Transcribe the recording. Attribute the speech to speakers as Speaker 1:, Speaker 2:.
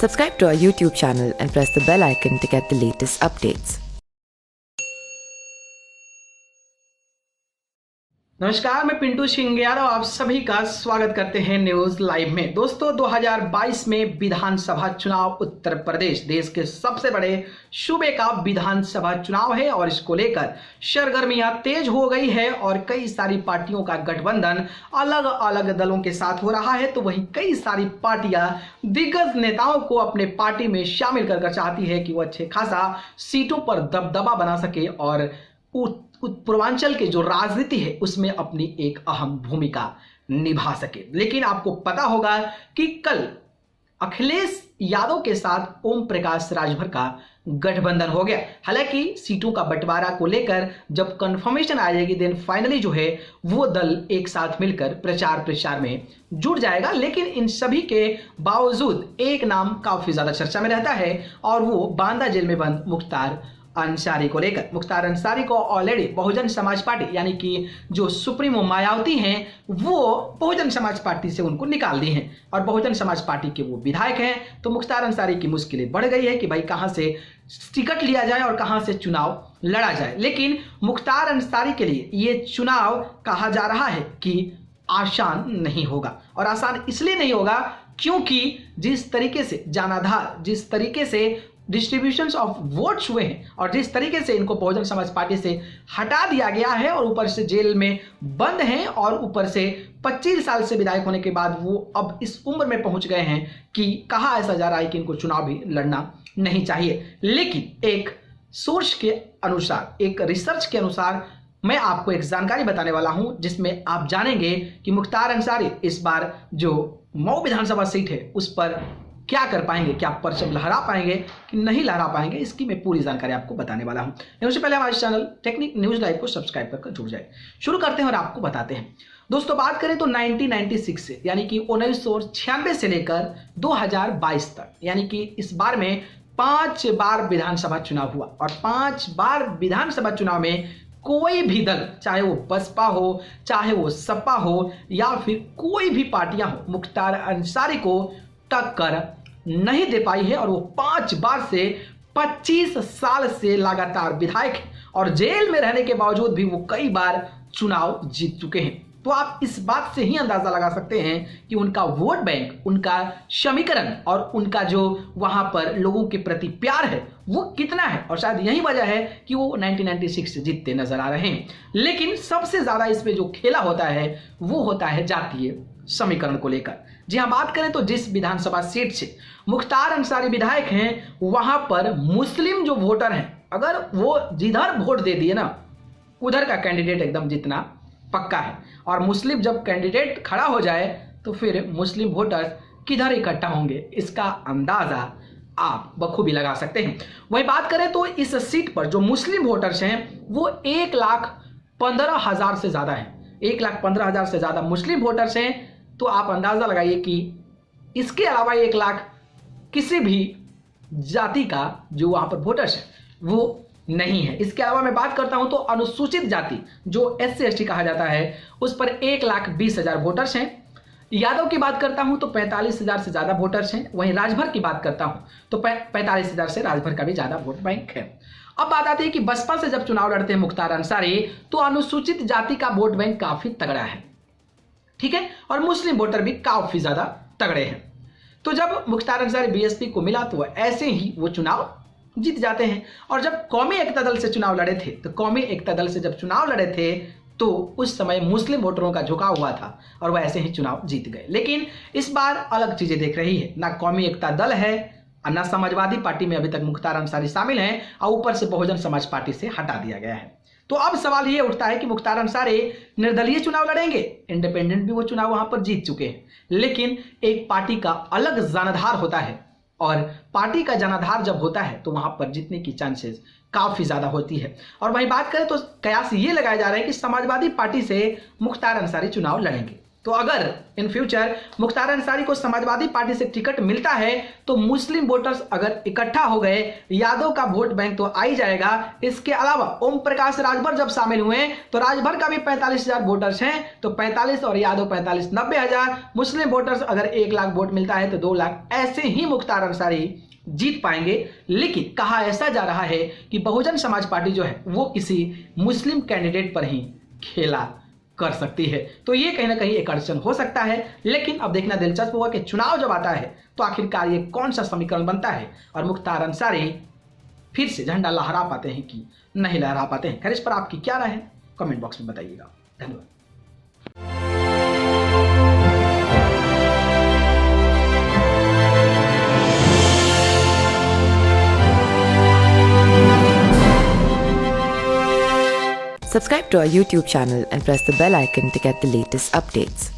Speaker 1: Subscribe to our YouTube channel and press the bell icon to get the latest updates.
Speaker 2: नमस्कार, मैं पिंटू सिंह यादव आप सभी का स्वागत करते हैं न्यूज लाइव में। दोस्तों 2022 में विधानसभा चुनाव उत्तर प्रदेश देश के सबसे बड़े सूबे का विधानसभा चुनाव है और इसको लेकर सरगर्मियां तेज हो गई है और कई सारी पार्टियों का गठबंधन अलग अलग दलों के साथ हो रहा है। तो वहीं कई सारी पार्टियां दिग्गज नेताओं को अपने पार्टी में शामिल कर चाहती है कि वो अच्छे खासा सीटों पर दबदबा बना सके और पूर्वांचल के जो राजनीति है उसमें अपनी एक अहम भूमिका निभा सके। लेकिन आपको पता होगा कि कल अखिलेश यादव के साथ ओम प्रकाश राजभर का गठबंधन हो गया। हालांकि सीटों का बंटवारा को लेकर जब कंफर्मेशन आ जाएगी देन फाइनली जो है वो दल एक साथ मिलकर प्रचार में जुट जाएगा। लेकिन इन सभी के बावजूद एक नाम काफी ज्यादा चर्चा में रहता है और वो बांदा जेल में बंद मुख्तार अंसारी को लेकर। मुख्तार अंसारी को ऑलरेडी बहुजन समाज पार्टी यानी कि जो सुप्रीमो मायावती हैं वो बहुजन समाज पार्टी से उनको निकाल दी हैं और बहुजन समाज पार्टी के वो विधायक हैं। तो मुख्तार अंसारी की मुश्किलें बढ़ गई है कि भाई कहां से टिकट लिया जाए और कहां से चुनाव लड़ा जाए। लेकिन मुख्तार अंसारी के लिए ये चुनाव कहा जा रहा है कि आसान नहीं होगा और आसान इसलिए नहीं होगा क्योंकि जिस तरीके से जनाधार, जिस तरीके से डिस्ट्रीब्यूशंस ऑफ वोट्स हुए हैं और जिस तरीके से इनको बहुजन समाज पार्टी से हटा दिया गया है और ऊपर से जेल में बंद हैं और ऊपर से 25 साल से विधायक होने के बाद वो अब इस उम्र में पहुंच गए हैं कि कहा ऐसा जा रहा है कि इनको चुनाव भी लड़ना नहीं चाहिए। लेकिन एक सोर्स के अनुसार, एक रिसर्च के अनुसार मैं आपको एक जानकारी बताने वाला हूं जिसमें आप जानेंगे कि मुख्तार अंसारी इस बार जो मऊ विधानसभा सीट है उस पर क्या कर पाएंगे, क्या परचम लहरा पाएंगे कि नहीं लहरा पाएंगे, इसकी मैं पूरी जानकारी आपको बताने वाला हूं। उससे पहले हमारे चैनल टेक्निक न्यूज लाइव को सब्सक्राइब कर जुड़ जाए। शुरू करते हैं और आपको बताते हैं। दोस्तों बात करें तो 1996 से यानी कि 1996 से लेकर 2022 तक यानी कि इस बार में 5 बार विधानसभा चुनाव हुआ और 5 बार विधानसभा चुनाव में कोई भी दल, चाहे वो बसपा हो, चाहे वो सपा हो या फिर कोई भी पार्टियां हो, मुख्तार अंसारी को टक्कर नहीं दे पाई है और वो 5 बार से 25 साल से लगातार विधायक है और जेल में रहने के बावजूद भी वो कई बार चुनाव जीत चुके हैं। तो आप इस बात से ही अंदाजा लगा सकते हैं कि उनका वोट बैंक, उनका समीकरण और उनका जो वहां पर लोगों के प्रति प्यार है वो कितना है और शायद यही वजह है कि वो 1996 से जीतते नजर आ रहे हैं। लेकिन सबसे ज्यादा इसमें जो खेला होता है वो होता है जातीय समीकरण को लेकर। जी हाँ, बात करें तो जिस विधानसभा सीट से मुख्तार अंसारी विधायक हैं वहां पर मुस्लिम जो वोटर हैं, अगर वो जिधर वोट दे दिए ना उधर का कैंडिडेट एकदम जितना पक्का है और मुस्लिम जब कैंडिडेट खड़ा हो जाए तो फिर मुस्लिम वोटर्स किधर इकट्ठा होंगे इसका अंदाजा आप बखूबी लगा सकते हैं। वही बात करें तो इस सीट पर जो मुस्लिम वोटर्स हैं वो 1,15,000 से ज्यादा है। 1,15,000 से ज्यादा मुस्लिम वोटर्स हैं। तो आप अंदाजा लगाइए कि इसके अलावा 1 लाख किसी भी जाति का जो वहां पर वोटर्स है वो नहीं है। इसके अलावा मैं बात करता हूं तो अनुसूचित जाति जो SC ST कहा जाता है उस पर 1,20,000 वोटर्स हैं। यादव की बात करता हूं तो 45,000 से ज्यादा वोटर्स हैं। वहीं राजभर की बात करता हूं तो 45,000 से राजभर का भी ज्यादा वोट बैंक है। अब बात आती है कि बसपा से जब चुनाव लड़ते हैं मुख्तार अंसारी तो अनुसूचित जाति का वोट बैंक काफी तगड़ा है, ठीक है, और मुस्लिम वोटर भी काफी ज्यादा तगड़े हैं। तो जब मुख्तार अंसारी BSP को मिला तो ऐसे ही वो चुनाव जीत जाते हैं। और जब कौमी एकता दल से चुनाव लड़े थे तो कौमी एकता दल से जब चुनाव लड़े थे तो उस समय मुस्लिम वोटरों का झुकाव हुआ था और वह ऐसे ही चुनाव जीत गए। लेकिन इस बार अलग चीजें देख रही है, ना कौमी एकता दल है ना समाजवादी पार्टी में अभी तक मुख्तार अंसारी शामिल हैं और ऊपर से बहुजन समाज पार्टी से हटा दिया गया है। तो अब सवाल ये उठता है कि मुख्तार अंसारी निर्दलीय चुनाव लड़ेंगे, इंडिपेंडेंट भी वो चुनाव वहां पर जीत चुके हैं। लेकिन एक पार्टी का अलग जनाधार होता है और पार्टी का जनाधार जब होता है तो वहां पर जीतने की चांसेस काफी ज्यादा होती है। और वहीं बात करें तो कयास ये लगाया जा रहा है कि समाजवादी पार्टी से मुख्तार अंसारी चुनाव लड़ेंगे। तो अगर इन फ्यूचर मुख्तार अंसारी को समाजवादी पार्टी से टिकट मिलता है तो मुस्लिम वोटर्स अगर इकट्ठा हो गए, यादव का वोट बैंक तो आ ही जाएगा। इसके अलावा ओम प्रकाश राजभर जब शामिल हुए तो राजभर का भी 45,000 वोटर्स हैं, तो 45 और यादव 45, 90,000। मुस्लिम वोटर्स अगर 1 लाख वोट मिलता है तो 2 लाख, ऐसे ही मुख्तार अंसारी जीत पाएंगे। लेकिन कहा ऐसा जा रहा है कि बहुजन समाज पार्टी जो है वो किसी मुस्लिम कैंडिडेट पर ही खेला कर सकती है, तो ये कहीं ना कहीं एक अड़चन हो सकता है। लेकिन अब देखना दिलचस्प होगा कि चुनाव जब आता है तो आखिरकार ये कौन सा समीकरण बनता है और मुख्तार अंसारी फिर से झंडा लहरा पाते हैं कि नहीं लहरा पाते हैं। खैर, इस पर आपकी क्या राय है कमेंट बॉक्स में बताइएगा। धन्यवाद।
Speaker 1: Subscribe to our YouTube channel and press the bell icon to get the latest updates.